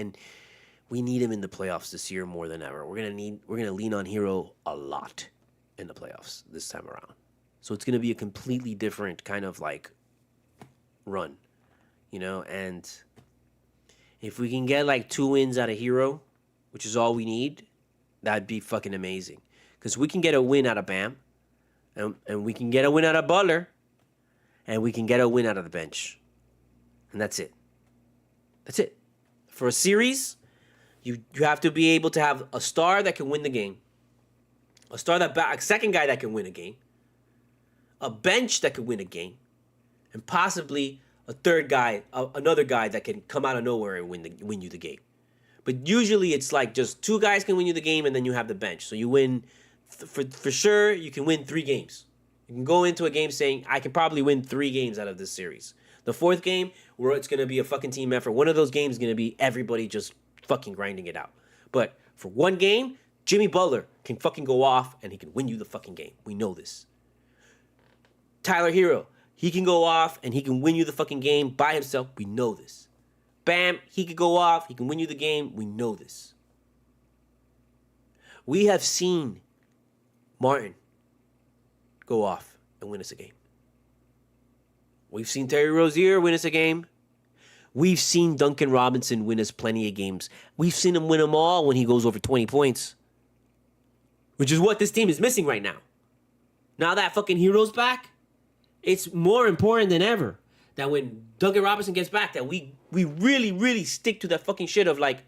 need him in the playoffs this year more than ever. We're gonna lean on Hero a lot in the playoffs this time around. So it's gonna be a completely different kind of like run, And if we can get like 2 wins out of Hero, which is all we need, that'd be fucking amazing. Because we can get a win out of Bam. And we can get a win out of Butler. And we can get a win out of the bench. And that's it. That's it. For a series, you have to be able to have a star that can win the game. A second guy that can win a game. A bench that can win a game. And possibly a third guy, another guy that can come out of nowhere and win you the game. But usually it's like just 2 guys can win you the game, and then you have the bench. So you win, for sure, you can win 3 games. You can go into a game saying, I can probably win 3 games out of this series. The 4th game, where it's going to be a fucking team effort, one of those games is going to be everybody just fucking grinding it out. But for 1 game, Jimmy Butler can fucking go off, and he can win you the fucking game. We know this. Tyler Hero, he can go off, and he can win you the fucking game by himself. We know this. Bam, he could go off. He can win you the game. We know this. We have seen Martin go off and win us a game. We've seen Terry Rozier win us a game. We've seen Duncan Robinson win us plenty of games. We've seen him win them all when he goes over 20 points. Which is what this team is missing right now. Now that fucking Hero's back, it's more important than ever that when Duncan Robinson gets back, that we really, really stick to that fucking shit of like,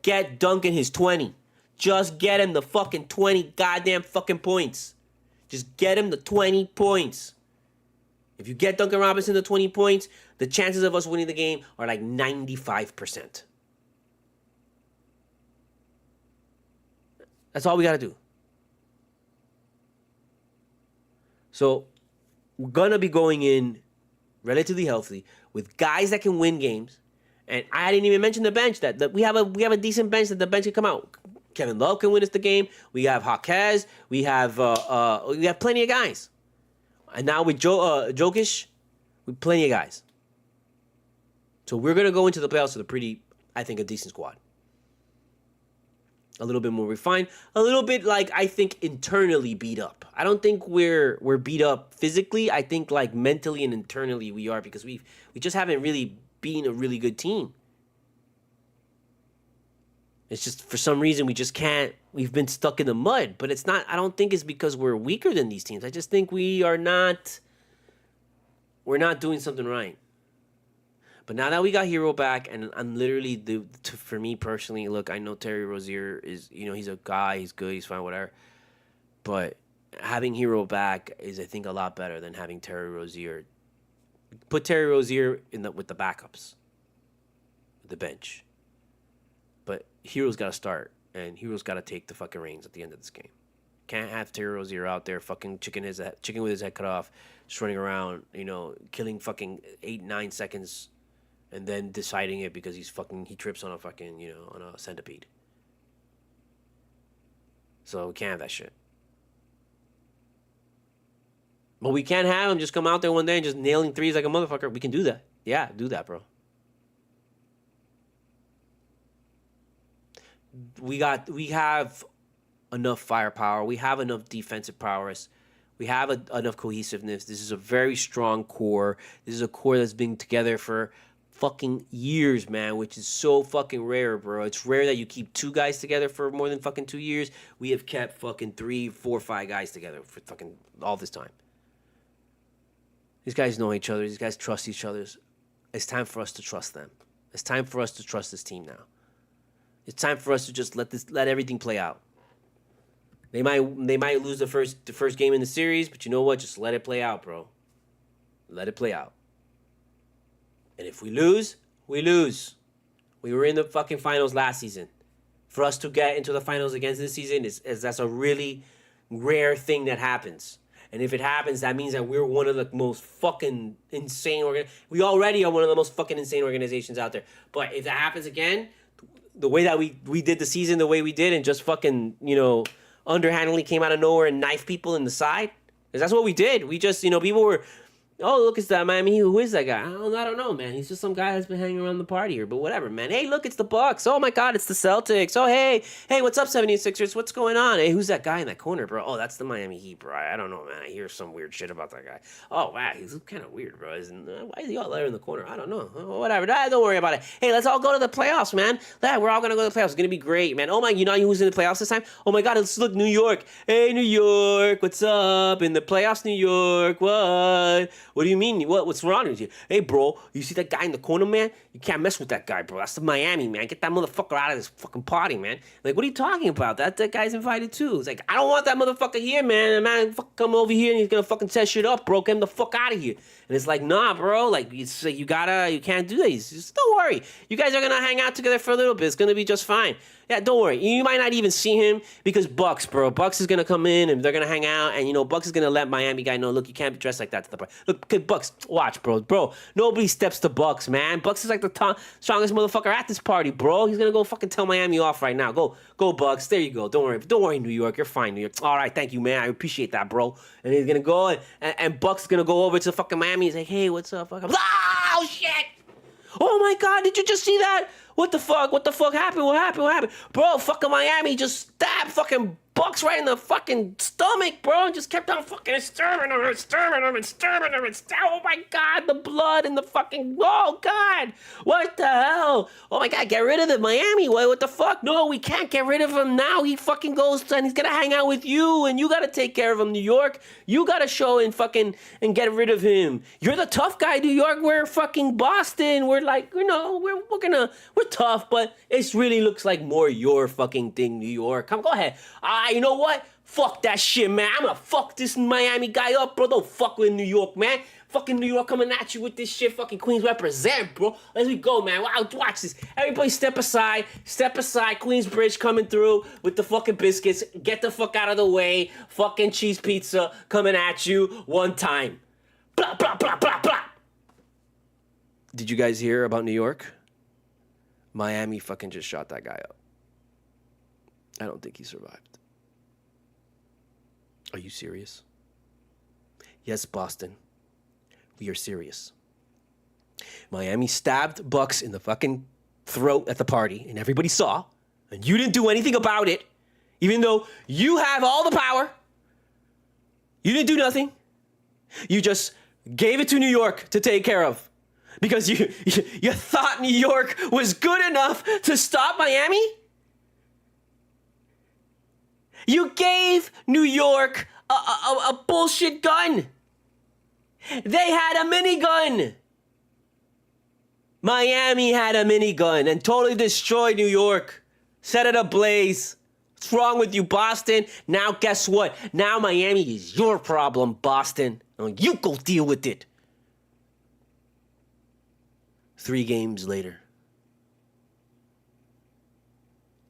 get Duncan his 20. Just get him the fucking 20 goddamn fucking points. Just get him the 20 points. If you get Duncan Robinson the 20 points, the chances of us winning the game are like 95%. That's all we got to do. So we're going to be going in relatively healthy with guys that can win games. And I didn't even mention the bench, that we have a decent bench, that the bench can come out. Kevin Love can win us the game. We have Jaquez. We have plenty of guys. And now with Jokic, we have plenty of guys. So we're going to go into the playoffs with a decent squad. A little bit more refined. A little bit, like, I think, internally beat up. I don't think we're beat up physically. I think, like, mentally and internally we are, because we just haven't really been a really good team. It's just, for some reason, we just can't. We've been stuck in the mud. But it's not, I don't think it's because we're weaker than these teams. I just think we're not doing something right. But now that we got Hero back, and I'm literally, for me personally, look, I know Terry Rozier is, he's a guy, he's good, he's fine, whatever. But having Hero back is, I think, a lot better than having Terry Rozier. Put Terry Rozier with the backups, the bench. But Hero's got to start, and Hero's got to take the fucking reins at the end of this game. Can't have Terry Rozier out there fucking chicken with his head cut off, just running around, killing fucking 8-9 seconds, and then deciding it because he trips on a fucking on a centipede. So we can't have that shit. But we can't have him just come out there one day and just nailing threes like a motherfucker. We can do that. Yeah, do that, bro. We have enough firepower. We have enough defensive prowess. We have enough cohesiveness. This is a very strong core. This is a core that's been together for fucking years, man, which is so fucking rare, bro. It's rare that you keep 2 guys together for more than fucking 2 years. We have kept fucking 3, 4, 5 guys together for fucking all this time. These guys know each other. These guys trust each other. It's time for us to trust them. It's time for us to trust this team now. It's time for us to just let everything play out. They might lose the first game in the series, but you know what? Just let it play out, bro. Let it play out. And if we lose, we lose. We were in the fucking finals last season. For us to get into the finals again this season that's a really rare thing that happens. And if it happens, that means that we're one of the most fucking insane we already are one of the most fucking insane organizations out there. But if that happens again, the way that we did the season the way we did and just fucking, underhandedly came out of nowhere and knifed people in the side, because that's what we did. We just, people were, oh, look, it's that Miami. Who is that guy? I don't know, man. He's just some guy that's been hanging around the party here, but whatever, man. Hey, look, it's the Bucks. Oh, my God, it's the Celtics. Oh, hey, what's up, 76ers? What's going on? Hey, who's that guy in that corner, bro? Oh, that's the Miami Heat, bro. I don't know, man. I hear some weird shit about that guy. Oh, wow, he's kind of weird, bro. Why is he all there in the corner? I don't know. Oh, whatever. Don't worry about it. Hey, let's all go to the playoffs, man. We're all going to go to the playoffs. It's going to be great, man. Oh, my, you know who's in the playoffs this time? Oh, my God, let's look, New York. Hey, New York, what's up? In the playoffs, New York, what? What do you mean? What's wrong with you? Hey, bro, you see that guy in the corner, man? You can't mess with that guy, bro. That's the Miami, man. Get that motherfucker out of this fucking party, man. Like, what are you talking about? That guy's invited too. It's like, I don't want that motherfucker here, man. The man fucking come over here and he's gonna fucking set shit up, bro. Get him the fuck out of here. And it's like, nah, bro. Like, it's like you can't do that. Just don't worry. You guys are gonna hang out together for a little bit. It's gonna be just fine. Yeah, don't worry. You might not even see him because Bucks, bro. Bucks is gonna come in and they're gonna hang out, and Bucks is gonna let Miami guy know, look, you can't be dressed like that to the party. Look, Bucks, watch, bro. Nobody steps to Bucks, man. Bucks is like the strongest motherfucker at this party, bro. He's gonna go fucking tell Miami off right now. Go, Bucks. There you go. Don't worry, New York. You're fine, New York. All right, thank you, man. I appreciate that, bro. And he's gonna go and Bucks is gonna go over to fucking Miami. He's like, hey, what's up? Oh shit! Oh my God, did you just see that? What the fuck? What the fuck happened? What happened? Bro, fucking Miami just stabbed fucking Bucks right in the fucking stomach, bro, and just kept on fucking stirring him. Oh my God, the blood and the fucking, oh God, what the hell? Oh my God, get rid of him, Miami. What the fuck? No, we can't get rid of him now. He fucking goes and he's gonna hang out with you, and you gotta take care of him, New York. You gotta show and fucking and get rid of him. You're the tough guy, New York. We're fucking Boston. We're like, we're tough, but it really looks like more your fucking thing, New York. Come, go ahead. You know what? Fuck that shit, man. I'm gonna fuck this Miami guy up, bro. Don't fuck with New York, man. Fucking New York coming at you with this shit. Fucking Queens represent, bro. Let's go, man. Wow, watch this. Everybody step aside. Queensbridge coming through with the fucking biscuits. Get the fuck out of the way. Fucking cheese pizza coming at you one time. Blah, blah, blah, blah, blah. Did you guys hear about New York? Miami fucking just shot that guy up. I don't think he survived. Are you serious? Yes, Boston. We are serious. Miami stabbed Bucks in the fucking throat at the party, and everybody saw, and you didn't do anything about it, even though you have all the power. You didn't do nothing. You just gave it to New York to take care of because you thought New York was good enough to stop Miami? You gave New York a bullshit gun. They had a minigun. Miami had a minigun and totally destroyed New York. Set it ablaze. What's wrong with you, Boston? Now guess what? Now Miami is your problem, Boston. Now you go deal with it. 3 games later.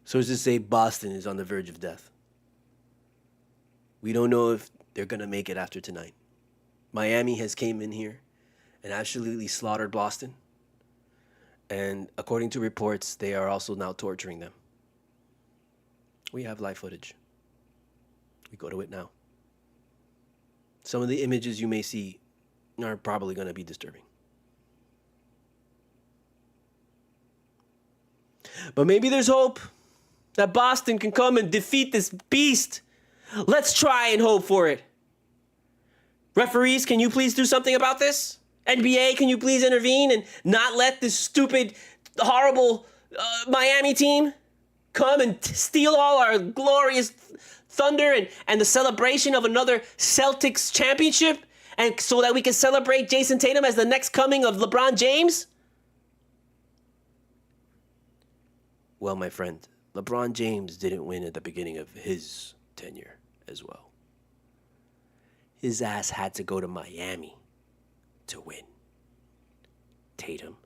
Sources say Boston is on the verge of death. We don't know if they're going to make it after tonight. Miami has came in here and absolutely slaughtered Boston. And according to reports, they are also now torturing them. We have live footage. We go to it now. Some of the images you may see are probably going to be disturbing. But maybe there's hope that Boston can come and defeat this beast. Let's try and hope for it. Referees, can you please do something about this? NBA, can you please intervene and not let this stupid, horrible Miami team come and steal all our glorious thunder and the celebration of another Celtics championship, and so that we can celebrate Jason Tatum as the next coming of LeBron James? Well, my friend, LeBron James didn't win at the beginning of his tenure as well. His ass had to go to Miami to win. Tatum.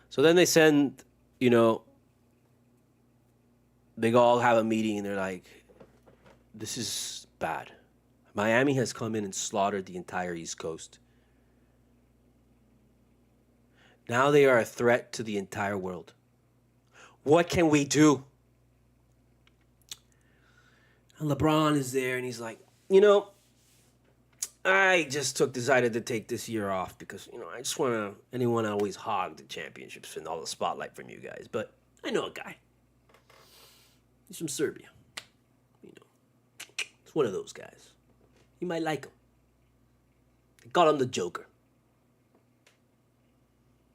So then they send, they all have a meeting and they're like, this is bad. Miami has come in and slaughtered the entire East Coast. Now they are a threat to the entire world. What can we do? And LeBron is there and he's like, I just decided to take this year off because, I just didn't want to always hog the championships and all the spotlight from you guys. But I know a guy. He's from Serbia. It's one of those guys. You might like him. They call him the Joker.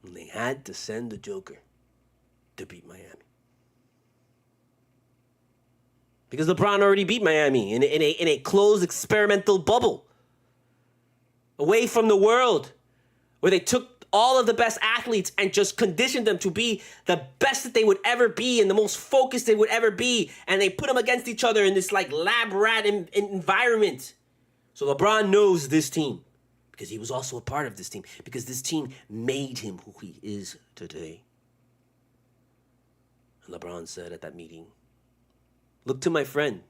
And they had to send the Joker to beat Miami. Because LeBron already beat Miami in a closed experimental bubble. Away from the world. Where they took all of the best athletes and just conditioned them to be the best that they would ever be and the most focused they would ever be. And they put them against each other in this lab rat environment. So LeBron knows this team. Because he was also a part of this team. Because this team made him who he is today. And LeBron said at that meeting, look to my friend.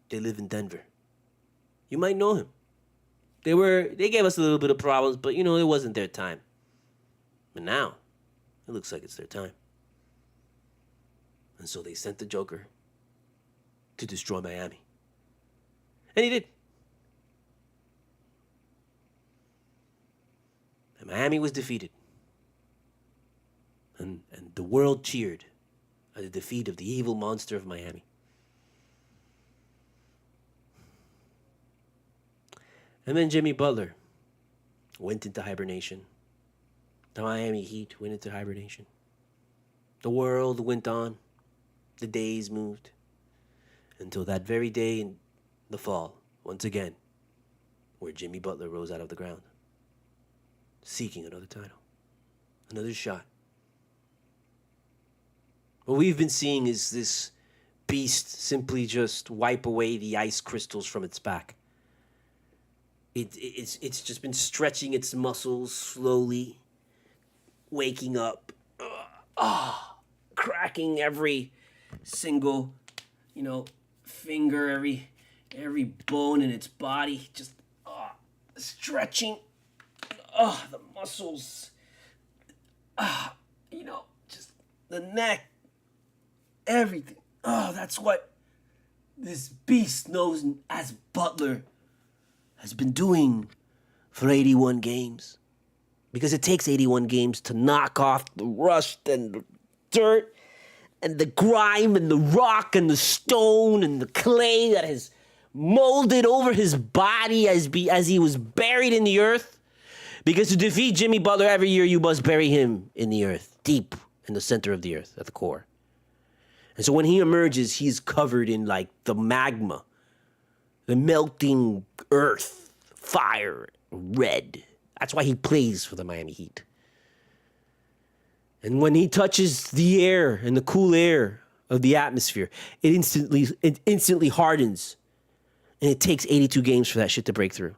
They live in Denver. You might know him. They gave us a little bit of problems, but it wasn't their time. But now, it looks like it's their time. And so they sent the Joker to destroy Miami. And he did. And Miami was defeated. And the world cheered at the defeat of the evil monster of Miami. And then Jimmy Butler went into hibernation. The Miami Heat went into hibernation. The world went on. The days moved. Until that very day in the fall, once again, where Jimmy Butler rose out of the ground, seeking another title, another shot. What we've been seeing is this beast simply just wipe away the ice crystals from its back. It's just been stretching its muscles slowly, waking up, cracking every single, finger, every bone in its body, just stretching, the muscles, just the neck, everything. That's what this beast known as Butler has been doing for 81 games. Because it takes 81 games to knock off the rust and the dirt and the grime and the rock and the stone and the clay that has molded over his body as he was buried in the earth. Because to defeat Jimmy Butler every year, you must bury him in the earth, deep in the center of the earth, at the core. And so when he emerges, he's covered in the magma, the melting earth, fire, red. That's why he plays for the Miami Heat. And when he touches the air and the cool air of the atmosphere, it instantly hardens. And it takes 82 games for that shit to break through.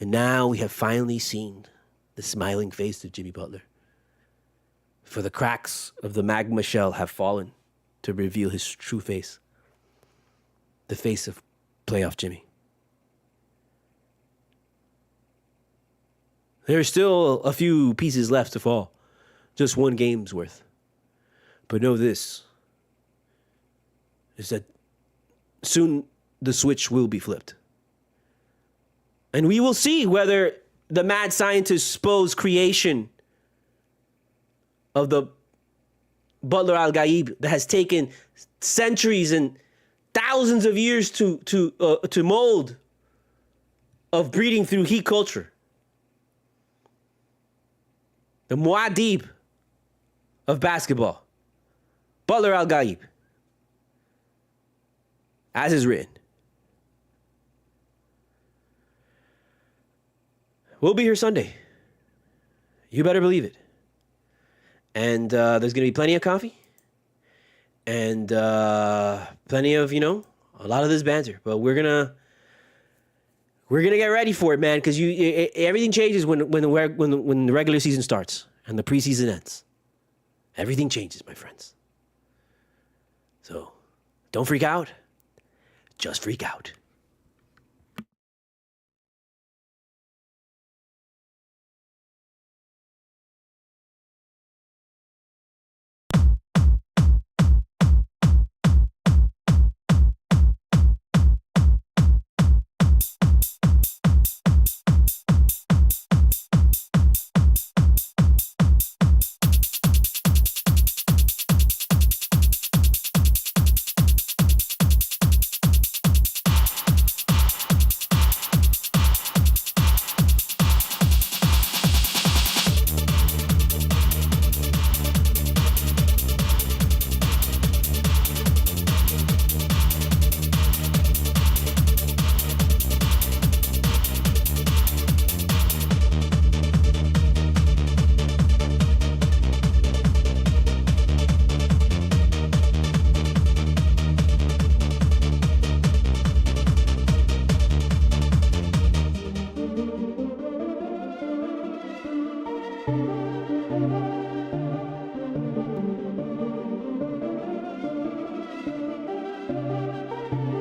And now we have finally seen the smiling face of Jimmy Butler. For the cracks of the magma shell have fallen to reveal his true face. The face of playoff Jimmy. There's still a few pieces left to fall. Just one game's worth. But know this, is that soon the switch will be flipped. And we will see whether the mad scientist Spo's creation of the Butler Al-Gaib that has taken centuries and thousands of years to mold of breeding through heat culture. The Muad'Dib of basketball. Butler Al-Gaib. As is written. We'll be here Sunday. You better believe it. And there's going to be plenty of coffee. And plenty of, a lot of this banter. But we're gonna get ready for it, man, because everything changes when the regular season starts and the preseason ends. Everything changes, my friends. So don't freak out. Just freak out.